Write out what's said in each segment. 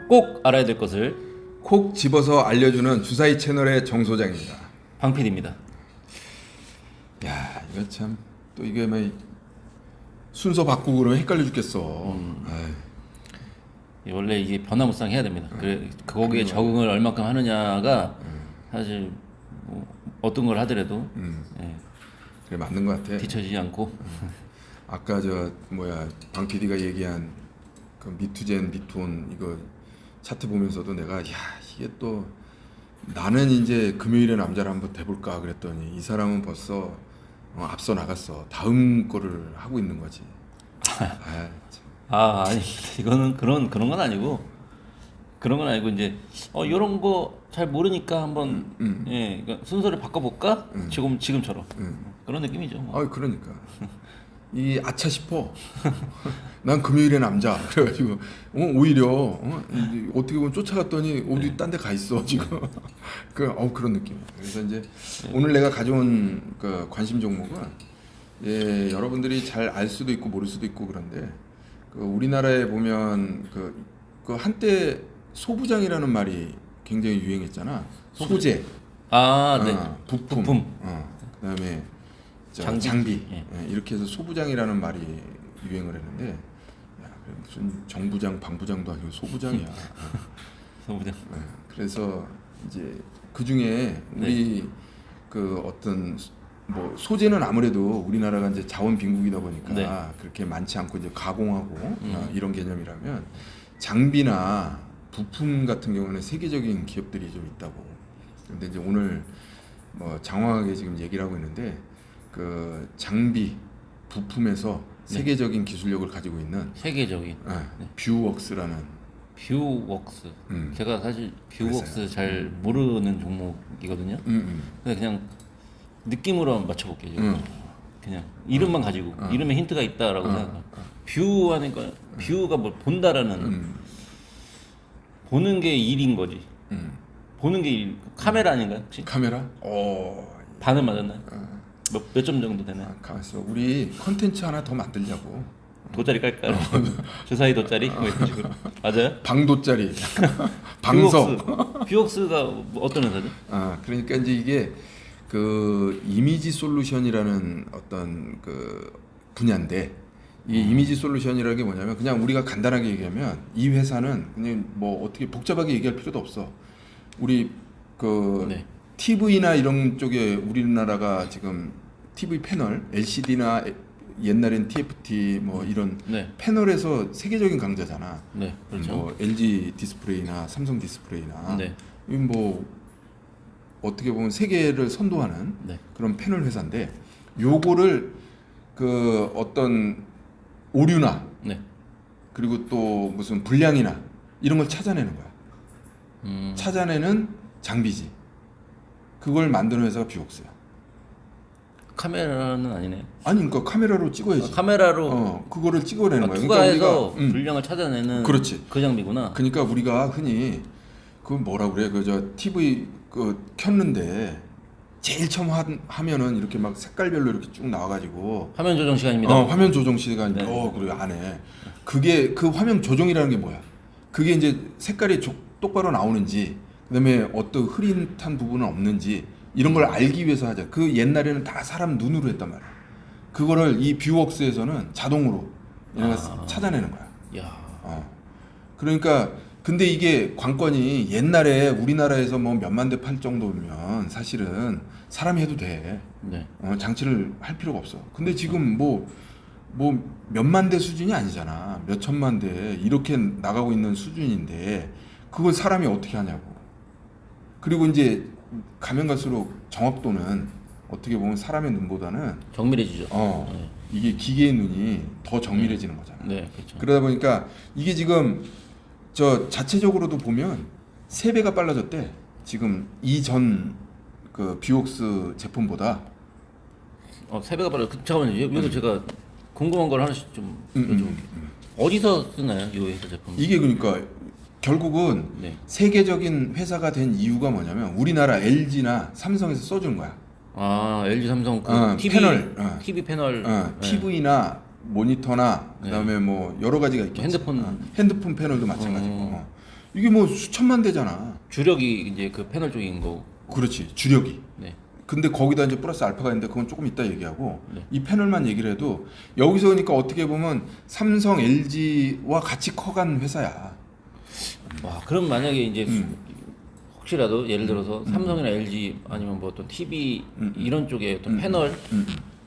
꼭 알아야 될 것을 콕 집어서 알려주는 주사위 채널의 정 소장입니다. 방 PD입니다. 야, 이거 참 또 이게 막 순서 바꾸고 그러면 헷갈려 죽겠어. 원래 이게 변화무쌍 해야 됩니다. 거기에 적응을 얼마큼 하느냐가 사실 뭐 어떤 걸 하더라도 예, 그래 맞는 것 같아. 뒤처지지 않고 아까 저 뭐야 방 PD가 얘기한 그 미투젠 미투온 이거 차트 보면서도 내가 야 이게 또 나는 이제 금요일에 남자를 한번 대볼까 그랬더니 이 사람은 벌써 앞서 나갔어. 다음 거를 하고 있는 거지. 아, 참. 아니 이거는 그런 건 아니고 이제 이런 거 잘 모르니까 한번 예 그러니까 순서를 바꿔볼까 지금처럼 그런 느낌이죠. 뭐. 아 그러니까 이 아차 싶어. 난 금요일에 남자 그래가지고 오히려 어떻게 보면 쫓아갔더니 어디 딴 데 가 있어 지금. 그런 느낌이야. 그래서 이제 오늘 내가 가져온 그 관심 종목은 예, 여러분들이 잘 알 수도 있고 모를 수도 있고 그런데 그 우리나라에 보면 그 한때 소부장이라는 말이 굉장히 유행했잖아. 소재. 네. 부품. 그다음에 장비. 예. 예, 이렇게 해서 소부장이라는 말이 유행을 했는데 야, 무슨 정부장, 방부장도 아니고 소부장이야. 소부장. 예, 그래서 이제 그 중에 우리 그 어떤 뭐 소재는 아무래도 우리나라가 이제 자원 빈국이다 보니까 그렇게 많지 않고 이제 가공하고 이런 개념이라면 장비나 부품 같은 경우는 세계적인 기업들이 좀 있다고. 근데 이제 오늘 뭐 장황하게 지금 얘기를 하고 있는데 그 장비 부품에서 세계적인 기술력을 가지고 있는 세계적인 뷰웍스라는 뷰웍스. 제가 사실 뷰웍스 그랬어요. 잘 모르는 종목이거든요. 그냥 느낌으로 한번 맞춰볼게요. 지금. 그냥 이름만 가지고 이름에 힌트가 있다라고 생각해요. 뷰 하니까 뷰가 뭘 본다라는 보는 게 일인 거지. 보는 게 일. 카메라 아닌가요? 혹시? 카메라? 반은 맞았나요? 몇 점 정도 되나요? 가만있어. 우리 컨텐츠 하나 더 만들자고. 돗자리 깔까요? 주사위 돗자리? 뭐 이런 식으로. 맞아요? 방돗자리. 방석. 뷰웍스가 어떤 회사죠? 그러니까 이제 이게 그 이미지 솔루션이라는 어떤 그 분야인데 이 이미지 솔루션이라는 게 뭐냐면 그냥 우리가 간단하게 얘기하면 이 회사는 그냥 뭐 어떻게 복잡하게 얘기할 필요도 없어. 우리 그 TV나 이런 쪽에 우리나라가 지금 TV 패널, LCD나 옛날엔 TFT 뭐 이런 패널에서 세계적인 강자잖아. 네, 그렇죠. 뭐 LG 디스플레이나 삼성 디스플레이나 뭐 어떻게 보면 세계를 선도하는 그런 패널 회사인데 요거를 그 어떤 오류나 그리고 또 무슨 불량이나 이런 걸 찾아내는 거야. 찾아내는 장비지. 그걸 만드는 회사가 뷰웍스야. 카메라는 아니네. 아니 그러니까 카메라로 찍어야지. 카메라로 그거를 찍어내는 거야. 투과해서 그러니까 우리가 불량을 찾아내는 그렇지. 그 장비구나. 그러니까 우리가 흔히 그 뭐라 그래? 그 저 TV 그 켰는데 제일 처음 하면은 이렇게 막 색깔별로 이렇게 쭉 나와가지고 화면 조정 시간입니다. 화면 조정 시간. 그리고 안에 그게 그 화면 조정이라는 게 뭐야? 그게 이제 색깔이 똑바로 나오는지, 그다음에 어떤 흐릿한 부분은 없는지 이런 걸 알기 위해서 하자. 그 옛날에는 다 사람 눈으로 했단 말이야. 그거를 이 뷰웍스에서는 자동으로 얘네가 찾아내는 거야. 그러니까 근데 이게 관건이 옛날에 우리나라에서 뭐 몇만 대 팔 정도면 사실은 사람이 해도 돼. 장치를 할 필요가 없어. 근데 지금 뭐 몇만 대 수준이 아니잖아. 몇 천만 대 이렇게 나가고 있는 수준인데 그걸 사람이 어떻게 하냐고. 그리고 이제 가면 갈수록 정확도는 어떻게 보면 사람의 눈보다는 정밀해지죠. 이게 기계의 눈이 더 정밀해지는 거잖아. 그렇죠. 그러다 보니까 이게 지금 저 자체적으로도 보면 3배가 빨라졌대. 지금 이전 그 뷰웍스 제품보다 3배가 빨라. 잠깐만요. 여기서 제가 궁금한 걸 하나씩 좀 여쭤볼게요. 어디서 쓰나요, 이 회사 제품? 이게 그러니까 결국은 세계적인 회사가 된 이유가 뭐냐면 우리나라 LG나 삼성에서 써주는 거야. LG 삼성 TV 패널, TV 패널, TV나 모니터나 그다음에 뭐 여러 가지가 있겠지. 핸드폰 핸드폰 패널도 마찬가지고 이게 뭐 수천만 대잖아. 주력이 이제 그 패널 쪽인 거고. 그렇지, 주력이. 네. 근데 거기다 이제 플러스 알파가 있는데 그건 조금 이따 얘기하고 네. 이 패널만 얘기를 해도 여기서 그러니까 어떻게 보면 삼성, LG와 같이 커간 회사야. 와, 그럼 만약에 이제 음. 혹시라도 예를 들어서 삼성이나 LG 아니면 뭐 어떤 TV 이런 쪽에 어떤 패널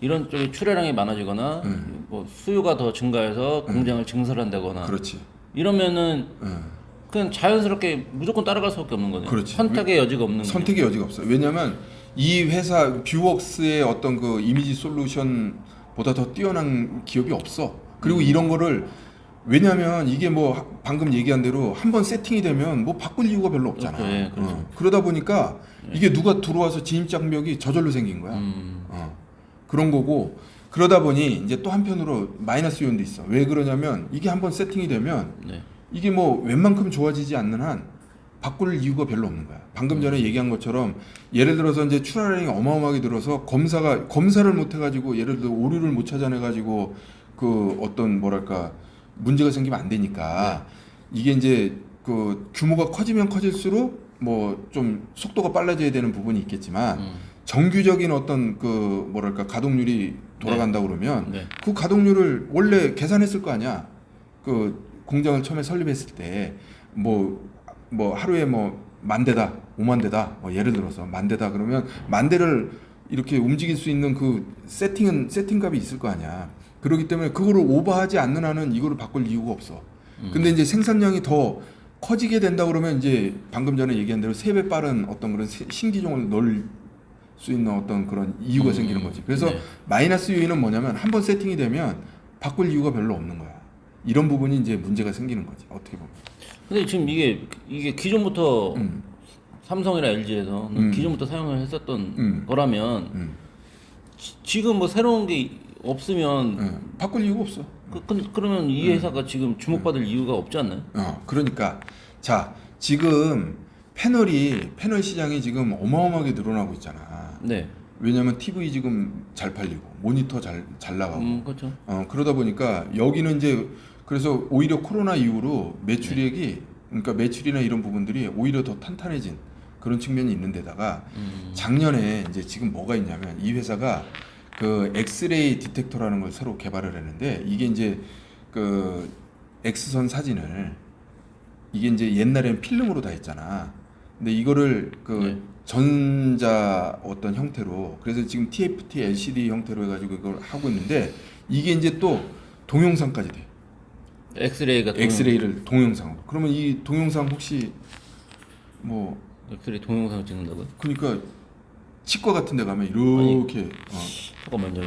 이런 쪽에 출하량이 많아지거나 뭐 수요가 더 증가해서 공장을 증설한다거나 그렇지. 이러면은 음. 그냥 자연스럽게 무조건 따라갈 수밖에 없는 거네요. 그렇지. 선택의 여지가 없는 거네요. 선택의 여지가 없어요. 왜냐하면 이 회사 뷰웍스의 어떤 그 이미지 솔루션보다 더 뛰어난 기업이 없어. 그리고 이런 거를 왜냐하면 이게 뭐 방금 얘기한 대로 한번 세팅이 되면 뭐 바꿀 이유가 별로 없잖아. 네, 그렇죠. 그러다 보니까 이게 누가 들어와서 진입 장벽이 저절로 생긴 거야. 그런 거고 그러다 보니 이제 또 한편으로 마이너스 요인도 있어. 왜 그러냐면 이게 한번 세팅이 되면 네. 이게 뭐 웬만큼 좋아지지 않는 한 바꿀 이유가 별로 없는 거야. 방금 전에 얘기한 것처럼 예를 들어서 이제 출하량이 어마어마하게 들어서 검사를 못 해가지고 예를 들어 오류를 못 찾아내가지고 그 어떤 뭐랄까 문제가 생기면 안 되니까 이게 이제 그 규모가 커지면 커질수록 뭐 좀 속도가 빨라져야 되는 부분이 있겠지만 정규적인 어떤 그 뭐랄까 가동률이 돌아간다 그러면 네. 그 가동률을 원래 계산했을 거 아니야. 그 공장을 처음에 설립했을 때 뭐 하루에 뭐 10,000대다, 50,000대다, 뭐 예를 들어서 10,000대다 그러면 10,000대를 이렇게 움직일 수 있는 그 세팅값이 있을 거 아니야. 그렇기 때문에 그거를 오버하지 않는 한은 이거를 바꿀 이유가 없어. 근데 이제 생산량이 더 커지게 된다 그러면 이제 방금 전에 얘기한 대로 3배 빠른 어떤 그런 신기종을 넣을 수 있는 어떤 그런 이유가 생기는 거지. 그래서 네. 마이너스 요인은 뭐냐면 한번 세팅이 되면 바꿀 이유가 별로 없는 거야. 이런 부분이 이제 문제가 생기는 거지. 어떻게 보면. 근데 지금 이게 기존부터 삼성이나 LG에서 기존부터 사용을 했었던 거라면 지금 뭐 새로운 게 없으면 바꿀 이유가 없어. 그러면 이 회사가 지금 주목받을 이유가 없지 않나요? 그러니까 자 지금 패널 시장이 지금 어마어마하게 늘어나고 있잖아. 네. 왜냐면 TV 지금 잘 팔리고 모니터 잘 나가고. 그렇죠. 그러다 보니까 여기는 이제 그래서 오히려 코로나 이후로 매출액이 그러니까 매출이나 이런 부분들이 오히려 더 탄탄해진 그런 측면이 있는 데다가 작년에 이제 지금 뭐가 있냐면 이 회사가 그 엑스레이 디텍터라는 걸 새로 개발을 했는데 이게 이제 그 X선 사진을 이게 이제 옛날에는 필름으로 다 했잖아. 근데 이거를 그 네. 전자 어떤 형태로 그래서 지금 TFT LCD 형태로 해가지고 이걸 하고 있는데 이게 이제 또 동영상까지 돼. 엑스레이를 동영상으로. 그러면 이 동영상 혹시 뭐 엑스레이 동영상을 찍는다고요? 그러니까 치과 같은 데 가면 이렇게 잠깐만요.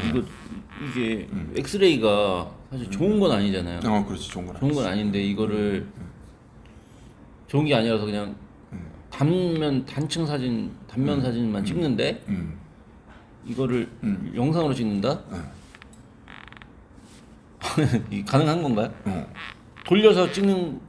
이게 엑스레이가 사실 좋은 건 아니잖아요. 그렇지 좋은 건 좋은 건 아닌데 이거를 좋은 게 아니라서 그냥 단층 사진, 단면 사진만 찍는데 이거를 영상으로 찍는다? 이게 가능한 건가요? 돌려서 찍는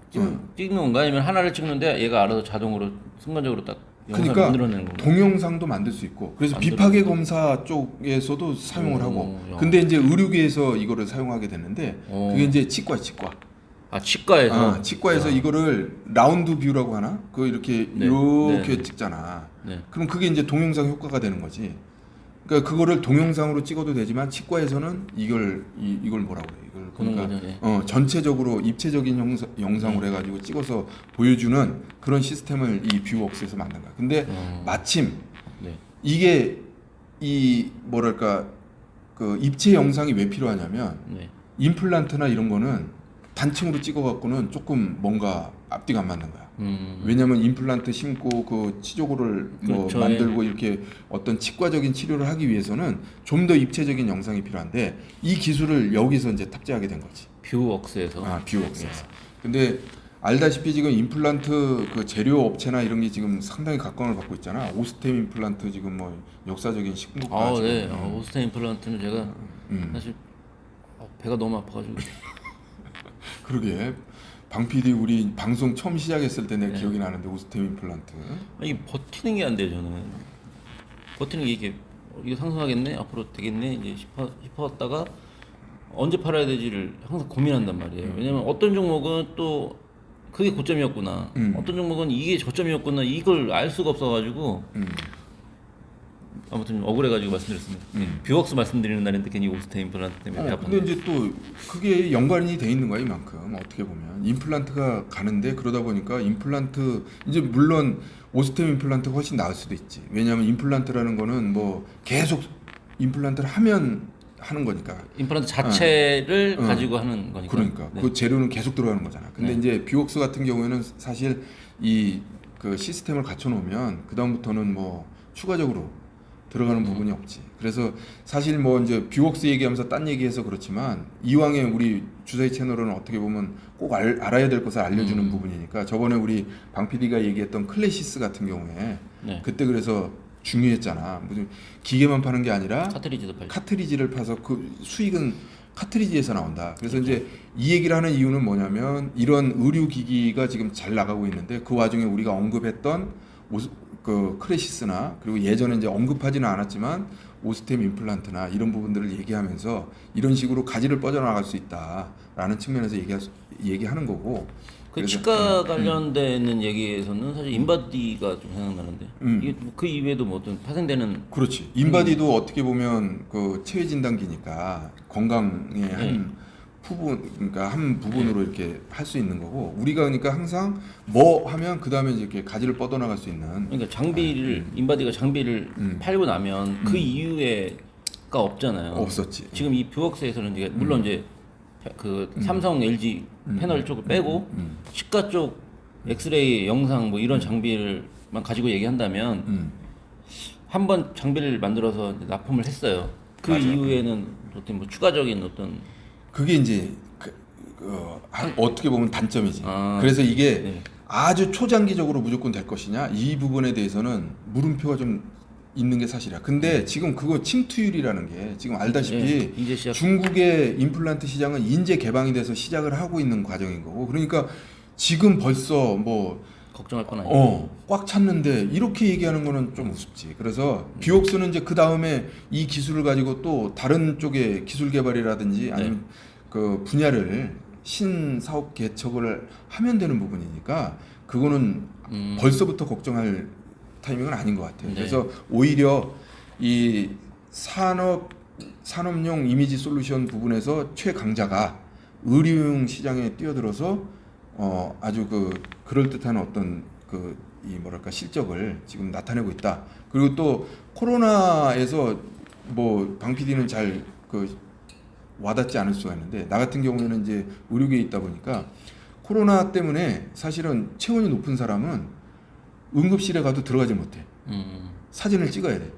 건가? 아니면 하나를 찍는데 얘가 알아서 자동으로 순간적으로 딱 영상을 그러니까 만들어내는 건가? 동영상도 만들 수 있고 그래서 비파괴 검사 쪽에서도 사용을 하고 근데 이제 의료계에서 이거를 사용하게 됐는데 그게 이제 치과 아, 치과에서? 치과에서 이거를 라운드 뷰라고 하나? 그거 이렇게 찍잖아. 네. 그럼 그게 이제 동영상 효과가 되는 거지. 그러니까 그거를 동영상으로 찍어도 되지만 치과에서는 이걸 뭐라고 그래? 이걸 그러니까 전체적으로 입체적인 영상으로 해가지고 찍어서 보여주는 그런 시스템을 이 뷰웍스에서 만든 거야. 근데 마침 이게 이 뭐랄까 그 입체 영상이 왜 필요하냐면 임플란트나 이런 거는 단층으로 찍어갖고는 조금 뭔가 앞뒤가 안 맞는 거야. 왜냐면 임플란트 심고 그 치조고를 뭐 그렇죠. 만들고 이렇게 어떤 치과적인 치료를 하기 위해서는 좀 더 입체적인 영상이 필요한데 이 기술을 여기서 이제 탑재하게 된 거지. 뷰웍스에서. 뷰웍스에서. 근데 알다시피 지금 임플란트 그 재료 업체나 이런 게 지금 상당히 각광을 받고 있잖아. 오스템 임플란트 지금 뭐 역사적인 식품국가. 네. 오스템 임플란트는 제가 사실 배가 너무 아파가지고. 그러게 방 PD 우리 방송 처음 시작했을 때 내 기억이 나는데 오스템 임플란트 이게 버티는 게 안 돼요. 저는 버티는 게 이게 상승하겠네, 앞으로 되겠네 이제 싶었다가 언제 팔아야 되지를 항상 고민한단 말이에요. 왜냐면 어떤 종목은 또 그게 고점이었구나. 어떤 종목은 이게 저점이었구나. 이걸 알 수가 없어가지고 아무튼 억울해가지고 말씀드렸습니다. 뷰웍스 말씀드리는 날인데 괜히 오스테 임플란트 때문에 배 근데 아팠는데. 이제 또 그게 연관이 돼 있는 거야 이만큼 어떻게 보면 임플란트가 가는데 그러다 보니까 임플란트 이제 물론 오스템 임플란트가 훨씬 나을 수도 있지. 왜냐하면 임플란트라는 거는 뭐 계속 임플란트를 하면 하는 거니까. 임플란트 자체를 가지고 하는 거니까. 그러니까 네. 그 재료는 계속 들어가는 거잖아. 근데 네. 이제 뷰웍스 같은 경우에는 사실 이 그 시스템을 갖춰 놓으면 그 다음부터는 뭐 추가적으로 들어가는 부분이 없지. 그래서 사실 뭐 이제 뷰웍스 얘기하면서 딴 얘기해서 그렇지만 이왕에 우리 주사위 채널은 어떻게 보면 꼭 알아야 될 것을 알려주는 부분이니까 저번에 우리 방 PD가 얘기했던 클래시스 같은 경우에 네. 그때 그래서 중요했잖아. 무슨 기계만 파는 게 아니라 카트리지도 팔죠. 카트리지를 파서 그 수익은 카트리지에서 나온다. 그래서 이제 이 얘기를 하는 이유는 뭐냐면 이런 의료기기가 지금 잘 나가고 있는데 그 와중에 우리가 언급했던 그 크레시스나 그리고 예전에 이제 언급하지는 않았지만 오스템 임플란트나 이런 부분들을 얘기하면서 이런 식으로 가지를 뻗어나갈 수 있다라는 측면에서 얘기하는 거고. 그 그래서, 치과 관련되는 얘기에서는 사실 인바디가 좀 생각나는데 이게 그 이외에도 뭐 어떤 파생되는 그렇지. 인바디도 어떻게 보면 그 체외 진단기니까 건강의 한 부분, 그러니까 한 부분으로 이렇게 할 수 있는 거고 우리가 그러니까 항상 뭐 하면 그 다음에 이렇게 가지를 뻗어나갈 수 있는. 그러니까 장비를 인바디가 장비를 팔고 나면 그 이후에가 없잖아요. 없었지. 지금 이 뷰웍스에서는 이제 물론 이제 그 삼성, LG 패널 쪽을 빼고 치과 쪽 엑스레이, 영상 뭐 이런 장비를만 가지고 얘기한다면 한 번 장비를 만들어서 이제 납품을 했어요. 그 맞아. 이후에는 어떤 뭐 추가적인 어떤 그게 이제 어떻게 보면 단점이지. 그래서 이게 네. 아주 초장기적으로 무조건 될 것이냐 이 부분에 대해서는 물음표가 좀 있는 게 사실이야. 근데 지금 그거 침투율이라는 게 지금 알다시피 네, 이제 시작. 중국의 임플란트 시장은 인재 개방이 돼서 시작을 하고 있는 과정인 거고 그러니까 지금 벌써 뭐 걱정할 건 아니에요. 꽉 찼는데 이렇게 얘기하는 거는 좀 우습지. 그래서 뷰웍스는 이제 그 다음에 이 기술을 가지고 또 다른 쪽의 기술 개발이라든지 아니면 그 분야를 신사업 개척을 하면 되는 부분이니까 그거는 벌써부터 걱정할 타이밍은 아닌 것 같아요. 네. 그래서 오히려 이 산업용 이미지 솔루션 부분에서 최강자가 의료용 시장에 뛰어들어서 아주 그럴 듯한 어떤 이 뭐랄까 실적을 지금 나타내고 있다. 그리고 또 코로나에서 뭐 방 PD는 잘 와닿지 않을 수가 있는데 나 같은 경우에는 이제 의료계에 있다 보니까 코로나 때문에 사실은 체온이 높은 사람은 응급실에 가도 들어가지 못해. 사진을 찍어야 돼.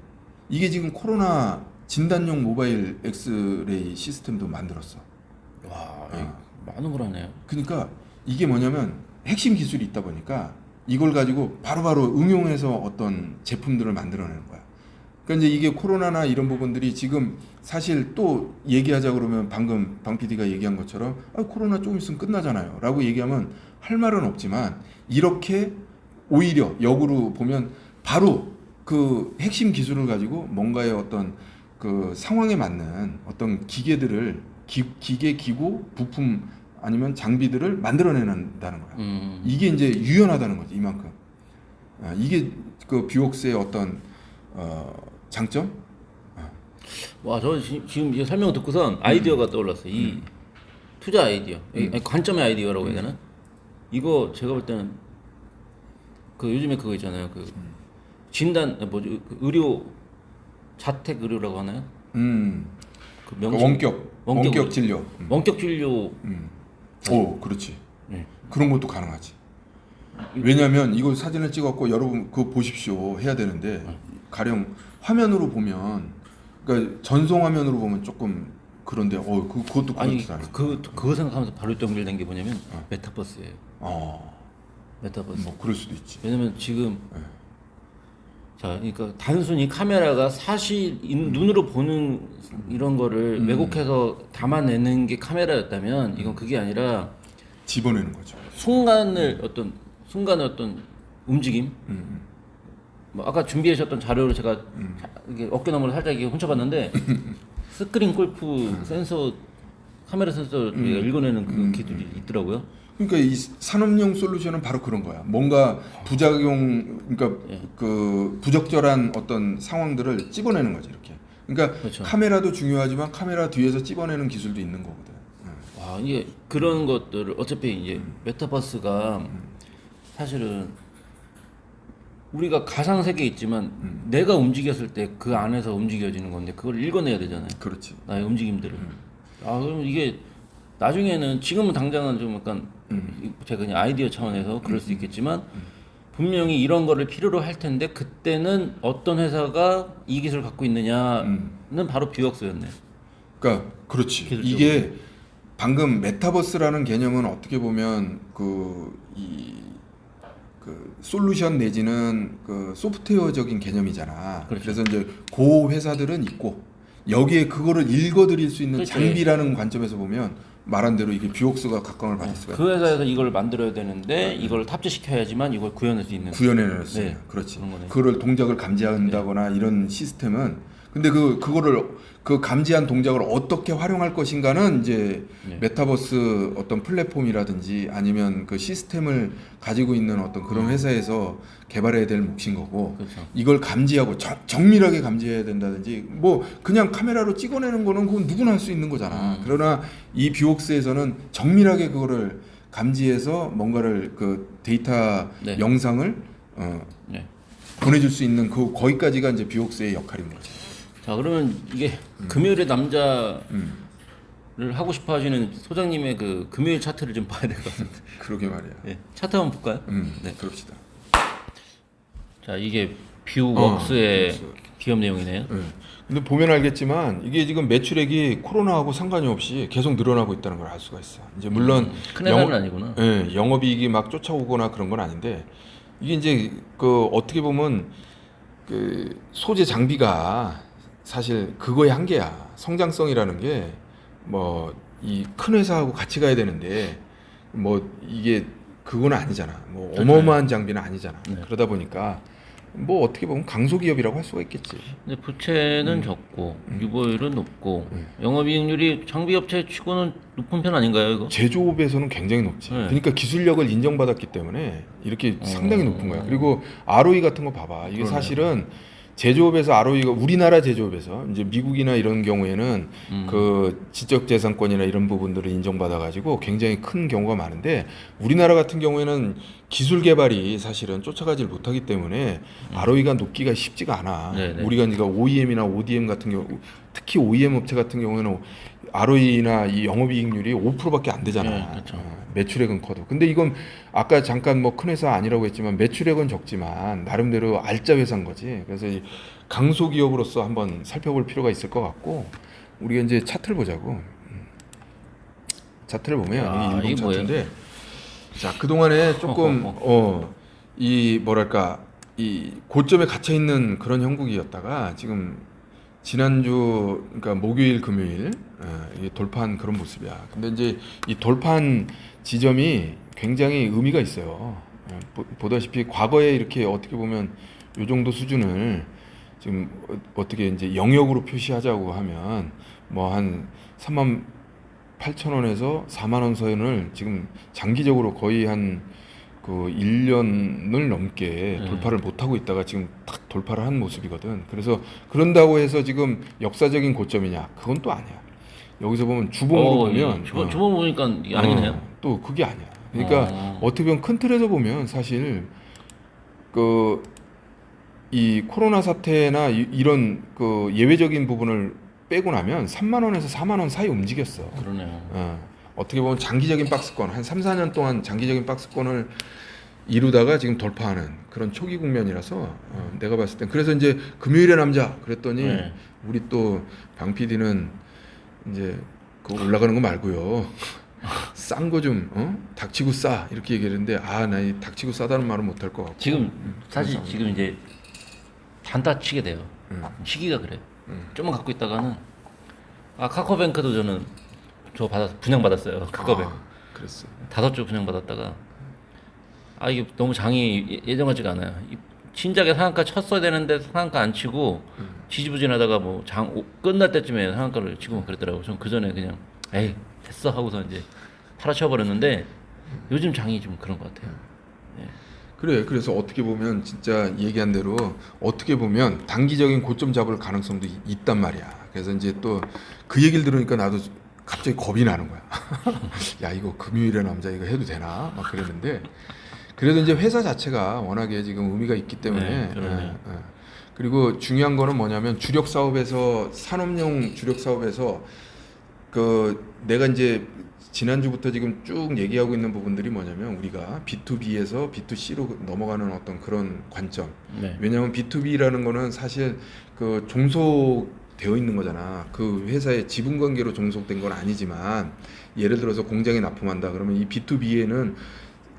이게 지금 코로나 진단용 모바일 엑스레이 시스템도 만들었어. 와, 많은 걸 하네요. 그러니까 이게 뭐냐면 핵심 기술이 있다 보니까 이걸 가지고 바로바로 응용해서 어떤 제품들을 만들어내는 거야. 그러니까 이제 이게 코로나나 이런 부분들이 지금 사실 또 얘기하자 그러면 방금 방 PD가 얘기한 것처럼 코로나 조금 있으면 끝나잖아요 라고 얘기하면 할 말은 없지만 이렇게 오히려 역으로 보면 바로 그 핵심 기술을 가지고 뭔가의 어떤 그 상황에 맞는 어떤 기계들을 기계, 기구, 부품 아니면 장비들을 만들어내는다는 거야. 이게 이제 유연하다는 거지 이만큼. 이게 그 뷰웍스의 어떤 장점? 와, 저 지금 이 설명을 듣고선 아이디어가 떠올랐어요. 이 투자 아이디어, 아니, 관점의 아이디어라고 해야 되나? 이거 제가 볼 때는 그 요즘에 그거 있잖아요. 그 진단 뭐지? 그 의료 자택 의료라고 하나요? 그 원격 진료. 원격 진료. 오, 그렇지. 네. 그런 것도 가능하지. 왜냐하면 이거 사진을 찍었고 여러분 그거 보십시오 해야 되는데 가령 화면으로 보면 그러니까 전송 화면으로 보면 조금 그런데 그것도 아니 그렇지. 그거 생각하면서 바로 연결된 게 뭐냐면 메타버스예요. 메타버스. 뭐 그럴 수도 있지. 왜냐면 지금 자, 그러니까 단순히 카메라가 사실 눈으로 보는 이런 거를 왜곡해서 담아내는 게 카메라였다면 이건 그게 아니라 집어내는 거죠. 순간의 어떤 움직임. 뭐 아까 준비하셨던 자료를 제가 이게 어깨너머로 살짝 이렇게 훔쳐봤는데 스크린 골프 센서 카메라 센서 읽어내는 그 기술이 있더라고요. 그러니까 이 산업용 솔루션은 바로 그런 거야. 뭔가 부작용, 그러니까 그 부적절한 어떤 상황들을 찝어내는 거지 이렇게. 그러니까 그렇죠. 카메라도 중요하지만 카메라 뒤에서 찝어내는 기술도 있는 거거든. 와, 이게 그런 것들을 어차피 이제 메타버스가 사실은 우리가 가상 세계에 있지만 내가 움직였을 때 그 안에서 움직여지는 건데 그걸 읽어내야 되잖아요. 그렇지. 나의 움직임들을. 아, 그럼 이게 나중에는 지금은 당장은 좀 약간 제가 그냥 아이디어 차원에서 그럴 수 있겠지만 분명히 이런 거를 필요로 할 텐데 그때는 어떤 회사가 이 기술을 갖고 있느냐는 바로 뷰웍스였네요. 그러니까 그렇지. 기술적으로. 이게 방금 메타버스라는 개념은 어떻게 보면 그 솔루션 내지는 그 소프트웨어적인 개념이잖아. 그렇죠. 그래서 이제 그 회사들은 있고 여기에 그거를 읽어드릴 수 있는 그렇죠. 장비라는 관점에서 보면 말한 대로 이게 뷰웍스가 각광을 받을 수가 그 회사에서 이걸 만들어야 되는데 이걸 탑재시켜야지만 이걸 구현할 수 있는. 구현해냈어요. 네, 그렇지. 그런 거네. 그거를 동작을 감지한다거나 이런 시스템은 근데 그거를 그 감지한 동작을 어떻게 활용할 것인가는 이제 네. 메타버스 어떤 플랫폼이라든지 아니면 그 시스템을 가지고 있는 어떤 그런 회사에서 개발해야 될 몫인 거고 그렇죠. 이걸 감지하고 정밀하게 감지해야 된다든지 뭐 그냥 카메라로 찍어내는 거는 그건 누구나 할 수 있는 거잖아. 그러나 이 뷰웍스에서는 정밀하게 그거를 감지해서 뭔가를 그 데이터 네. 영상을 네. 보내줄 수 있는 그 거기까지가 이제 뷰웍스의 역할인 거죠. 자, 그러면 이게 금요일의 남자를 하고 싶어 하시는 소장님의 그 금요일 차트를 좀 봐야 될 것 같은데. 그러게 말이야. 네. 차트 한번 볼까요? 네. 그럽시다. 자, 이게 뷰웍스의 뷰웍스. 기업 내용이네요. 근데 보면 알겠지만 이게 지금 매출액이 코로나하고 상관이 없이 계속 늘어나고 있다는 걸 알 수가 있어. 이제 물론 큰 회사는 아니구나. 예, 영업이익이 막 쫓아오거나 그런 건 아닌데 이게 이제 그 어떻게 보면 그 소재 장비가 사실 그거의 한계야. 성장성이라는 게 뭐 이 큰 회사하고 같이 가야 되는데 뭐 이게 그건 아니잖아. 뭐 어마어마한 장비는 아니잖아. 네. 그러다 보니까 뭐 어떻게 보면 강소기업이라고 할 수가 있겠지. 근데 부채는 적고 유보율은 높고 영업이익률이 장비업체 치고는 높은 편 아닌가요, 이거? 제조업에서는 굉장히 높지. 네. 그러니까 기술력을 인정받았기 때문에 이렇게 상당히 높은 거야. 그리고 ROE 같은 거 봐봐. 이게 그러네요. 사실은 제조업에서 ROE가 우리나라 제조업에서 이제 미국이나 이런 경우에는 그 지적재산권이나 이런 부분들을 인정받아가지고 굉장히 큰 경우가 많은데 우리나라 같은 경우에는 기술 개발이 사실은 쫓아가질 못하기 때문에 ROE가 높기가 쉽지가 않아. 네네. 우리가 그러니까 OEM이나 ODM 같은 경우 특히 OEM 업체 같은 경우에는 ROE나 이 영업이익률이 5%밖에 안 되잖아. 네, 그렇죠. 매출액은 커도. 근데 이건 아까 잠깐 뭐 큰 회사 아니라고 했지만 매출액은 적지만 나름대로 알짜 회사인 거지. 그래서 이 강소기업으로서 한번 살펴볼 필요가 있을 것 같고 우리가 이제 차트를 보자고. 차트를 보면 아, 이게 이게 일봉 차트인데 자 그동안에 조금 이 뭐랄까 이 고점에 갇혀 있는 그런 형국이었다가 지금 지난주 그러니까 목요일 금요일 이게 돌파한 그런 모습이야. 근데 이제 이 돌파한 지점이 굉장히 의미가 있어요. 보다시피 과거에 이렇게 어떻게 보면 요 정도 수준을 지금 어떻게 이제 영역으로 표시하자고 하면 뭐 한 38,000원에서 4만 원 선을 지금 장기적으로 거의 한 그 1년을 넘게 돌파를 못 하고 있다가 지금 딱 돌파를 한 모습이거든. 그래서 그런다고 해서 지금 역사적인 고점이냐? 그건 또 아니야. 여기서 보면 주봉으로 보면 주봉 보니까 이게 아니네요. 또 그게 아니야. 그러니까 어떻게 보면 큰 틀에서 보면 사실 그 이 코로나 사태나 이런 그 예외적인 부분을 빼고 나면 3만 원에서 4만 원 사이 움직였어. 그러네요. 어떻게 보면 장기적인 박스권 한 3, 4년 동안 장기적인 박스권을 이루다가 지금 돌파하는 그런 초기 국면이라서 내가 봤을 땐 그래서 이제 금요일의 남자 그랬더니 네. 우리 또 방 PD는 이제 그거 올라가는 거 말고요. 싼 거 좀 닥치고 싸 이렇게 얘기했는데 나 이 닥치고 싸다는 말은 못 할 것 같고 지금 사실 지금 이제 단타 치게 돼요. 시기가 그래. 좀만 갖고 있다가는 카카오뱅크도 저는 분양 받았어요. 카카오뱅크. 그랬어. 5주 분양 받았다가 이게 너무 장이 예전 같지가 않아요. 진작에 상한가 쳤어야 되는데 상한가 안 치고 지지부진하다가 뭐 장 끝날 때쯤에 상한가를 치고 그랬더라고. 전 그 전에 그냥 됐어 하고서 이제 팔아쳐 버렸는데 요즘 장이 좀 그런 것 같아요. 예. 그래. 그래서 어떻게 보면 진짜 얘기한 대로 어떻게 보면 단기적인 고점 잡을 가능성도 있단 말이야. 그래서 이제 또 그 얘기를 들으니까 나도 갑자기 겁이 나는 거야. 야, 이거 금요일에 남자 이거 해도 되나? 막 그랬는데 그래도 이제 회사 자체가 워낙에 지금 의미가 있기 때문에 네, 그러네요. 그리고 중요한 거는 뭐냐면 주력 사업에서 산업용 주력 사업에서 그 내가 이제 지난주부터 지금 쭉 얘기하고 있는 부분들이 뭐냐면 우리가 B2B에서 B2C로 넘어가는 어떤 그런 관점. 네. 왜냐하면 B2B라는 거는 사실 그 종속되어 있는 거잖아. 그 회사의 지분 관계로 종속된 건 아니지만 예를 들어서 공장에 납품한다 그러면 이 B2B에는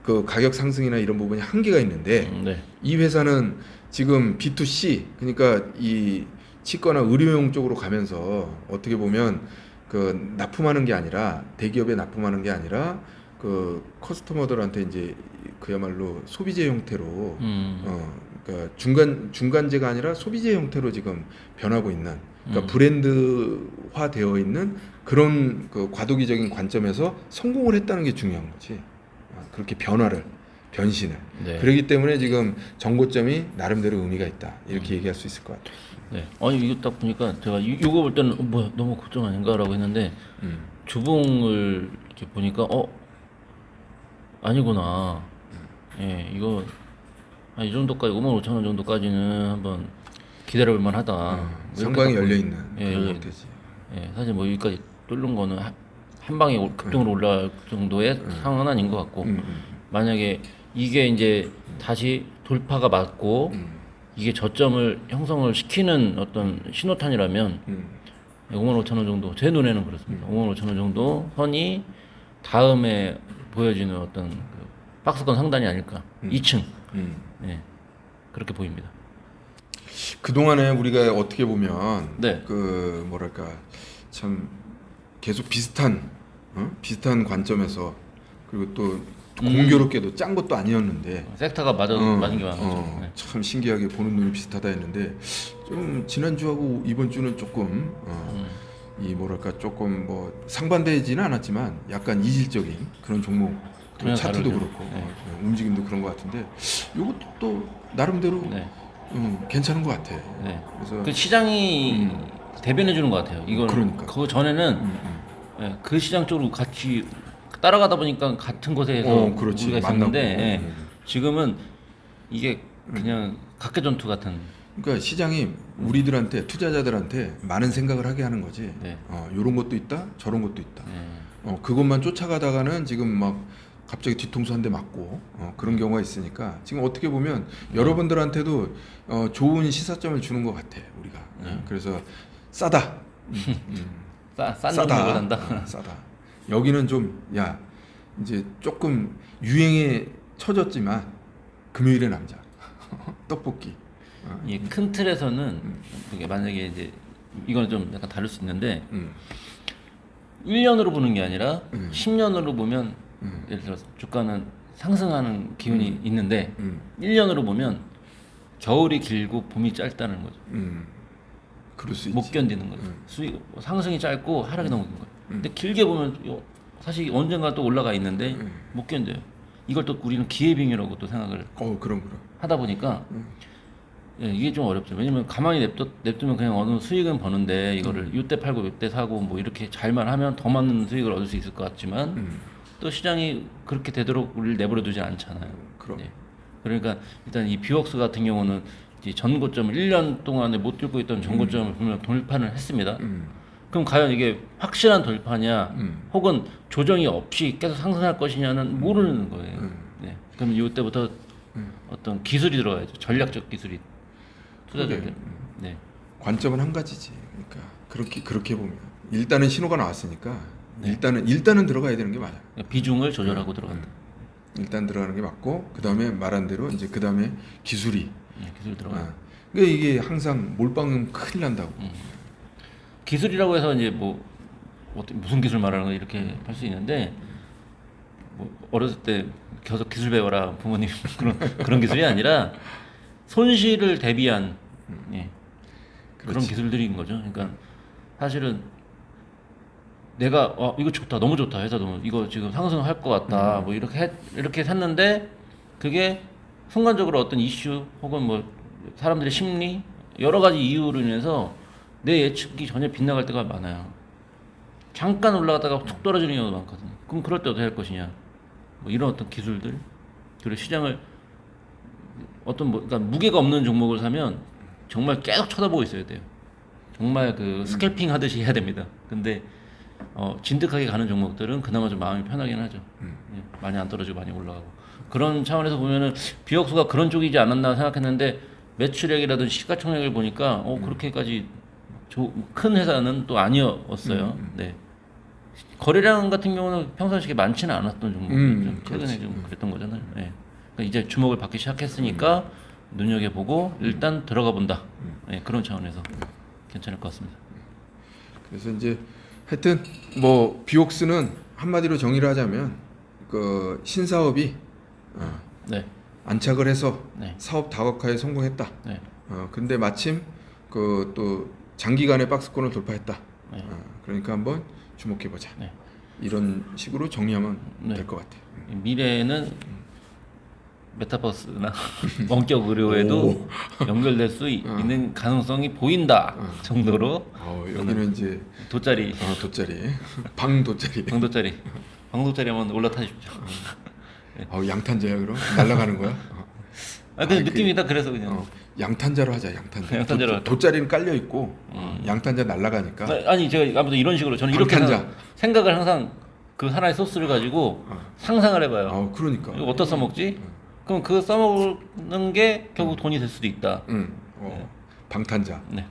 그 가격 상승이나 이런 부분이 한계가 있는데 네. 이 회사는 지금 B2C 그러니까 이 치과나 의료용 쪽으로 가면서 어떻게 보면 그 납품하는 게 아니라 대기업에 납품하는 게 아니라 그 커스터머들한테 이제 그야말로 소비재 형태로 그러니까 중간재가 아니라 소비재 형태로 지금 변하고 있는 그러니까 브랜드화 되어 있는 그런 그 과도기적인 관점에서 성공을 했다는 게 중요한 거지. 그렇게 변신을. 네. 그렇기 때문에 지금 정고점이 나름대로 의미가 있다. 이렇게 얘기할 수 있을 것 같아요. 네. 아니 이거 딱 보니까 제가 이거 볼 때는 뭐야 너무 고점 아닌가라고 했는데 주봉을 이렇게 보니까 아니구나. 예, 이거 이 정도까지 55,000원 정도까지는 한번 기다려볼 만하다. 뭐 상방이 이렇게 열려 있는 예, 그런 예. 형태지. 예, 사실 뭐 여기까지 뚫는 거는 한 방에 급등으로 올라갈 정도의 상황은 아닌 것 같고 만약에 이게 이제 다시 돌파가 맞고 이게 저점을 형성을 시키는 어떤 신호탄이라면 55,000원 정도 제 눈에는 그렇습니다. 55,000원 정도 선이 다음에 보여지는 어떤 그 박스권 상단이 아닐까. 2층. 예, 그렇게 보입니다. 그동안에 우리가 어떻게 보면 네. 그 뭐랄까 참 계속 비슷한 관점에서 그리고 또 공교롭게도 짠 것도 아니었는데 섹터가 맞은 게 많은 거죠. 네. 참 신기하게 보는 눈이 비슷하다 했는데 좀 지난주하고 이번 주는 조금 이 뭐랄까 조금 뭐 상반되지는 않았지만 약간 이질적인 그런 종목 전혀 차트도 다르죠. 그렇고 네. 움직임도 그런 것 같은데 이것도 또 나름대로 네. 괜찮은 것 같아. 네. 그래서 그 시장이 대변해 주는 것 같아요. 이걸 그러니까. 그 전에는 예, 그 시장 쪽으로 같이 따라가다 보니까 같은 곳에서 그렇지. 우리가 있었는데 만나고. 예, 지금은 이게 그냥 각계 전투 같은. 그러니까 시장이 우리들한테 투자자들한테 많은 생각을 하게 하는 거지. 네. 요런 것도 있다, 저런 것도 있다. 예. 그것만 쫓아가다가는 지금 막 갑자기 뒤통수 한 대 맞고 그런 경우가 있으니까 지금 어떻게 보면 여러분들한테도 좋은 시사점을 주는 것 같아 우리가. 그래서 싸다. 싼 정도 보단다. 싸다. 여기는 좀 야 이제 조금 유행에 처졌지만 금요일의 남자 떡볶이. 이 큰 틀에서는 그게 만약에 이제 이건 좀 약간 다를 수 있는데 1년으로 보는 게 아니라 10년으로 보면 예를 들어서 주가는 상승하는 기운이 있는데 1년으로 보면 겨울이 길고 봄이 짧다는 거죠. 그럴 수 있지. 못 견디는 거죠. 수익 상승이 짧고 하락이 너무 긴 거예요. 근데 길게 보면 사실 언젠가 또 올라가 있는데 못 견뎌요. 이걸 또 우리는 기회빙유라고 또 생각을 그럼. 하다 보니까 예, 이게 좀 어렵죠. 왜냐면 가만히 냅두면 그냥 어느 수익은 버는데 이거를 이때 팔고 이때 사고 뭐 이렇게 잘만 하면 더 많은 수익을 얻을 수 있을 것 같지만 또 시장이 그렇게 되도록 우리를 내버려 두지 않잖아요. 그럼. 예. 그러니까 일단 이 뷰웍스 같은 경우는 이제 전고점을 1년 동안에 못 뚫고 있던 전고점을 보면 돌파를 했습니다. 그럼 과연 이게 확실한 돌파냐 혹은 조정이 없이 계속 상승할 것이냐는 모르는 거예요. 네. 그럼 이때부터 어떤 기술이 들어가야죠. 전략적 기술이 투자자들. 네. 관점은 한 가지지. 그러니까 그렇게 보면 일단은 신호가 나왔으니까 일단은 들어가야 되는 게 맞아. 비중을 조절하고 들어간다. 일단 들어가는 게 맞고 그 다음에 말한 대로 이제 그 다음에 기술이. 기술 들어가. 그러니까 이게 항상 몰빵은 큰일 난다고. 기술이라고 해서 이제 뭐 무슨 기술 말하는 거 이렇게 할 수 있는데 뭐 어렸을 때 계속 기술 배워라 부모님 그런 기술이 아니라 손실을 대비한 그런 기술들인 거죠. 그러니까 사실은 내가 이거 좋다, 너무 좋다, 회사 너무 이거 지금 상승할 것 같다, 뭐 이렇게 샀는데 그게 순간적으로 어떤 이슈 혹은 뭐 사람들의 심리 여러 가지 이유로 인해서 내 예측이 전혀 빗나갈 때가 많아요. 잠깐 올라갔다가 툭 떨어지는 경우도 많거든요. 그럼 그럴 때 어떻게 할 것이냐? 뭐 이런 어떤 기술들 그리고 시장을 어떤 그러니까 무게가 없는 종목을 사면 정말 계속 쳐다보고 있어야 돼요. 정말 그 스캘핑 하듯이 해야 됩니다. 근데 진득하게 가는 종목들은 그나마 좀 마음이 편하긴 하죠. 예, 많이 안 떨어지고 많이 올라가고 그런 차원에서 보면은 비역수가 그런 쪽이지 않았나 생각했는데 매출액이라든지 시가총액을 보니까 그렇게까지 큰 회사는 또 아니었어요. 네. 거래량 같은 경우는 평상시에 많지는 않았던 종목이죠. 최근에 좀 그랬던 거잖아요. 네. 그러니까 이제 주목을 받기 시작했으니까 눈여겨보고 일단 들어가 본다. 네, 그런 차원에서 괜찮을 것 같습니다. 그래서 이제 하여튼 뭐 비옥스는 한마디로 정의를 하자면 그 신사업이 네. 안착을 해서 네. 사업 다각화에 성공했다. 네. 근데 마침 그 또 장기간의 박스권을 돌파했다. 네. 그러니까 한번 주목해 보자. 네. 이런 식으로 정리하면 네. 될 것 같아요. 미래에는 메타버스나 원격 의료에도 연결될 수 있는 가능성이 보인다 정도로 여기는 이제 돗자리 돗자리 방 돗자리 방돗자리 한번 올라타십시오. 양탄자야 그럼 날아가는 거야? 그냥 느낌이 딱 그래서 그냥 양탄자로 하자. 양탄자. 양탄자로 할까? 돗자리는 깔려 있고 양탄자 날아가니까. 아니 제가 아무튼 이런 식으로 저는 이렇게 방탄자. 생각을 항상 그 하나의 소스를 가지고 상상을 해봐요. 그러니까. 이거 어디다 써먹지? 그럼 그 써먹는 게 결국 돈이 될 수도 있다. 방탄자. 네,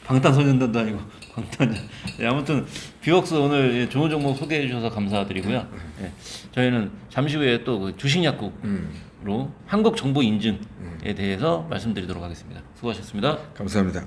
방탄소년단도 아니고 방탄자. 네, 아무튼 비웍스 오늘 좋은 종목 소개해 주셔서 감사드리고요. 네, 저희는 잠시 후에 또 그 주식약국으로 한국 정보 인증에 대해서 말씀드리도록 하겠습니다. 수고하셨습니다. 감사합니다.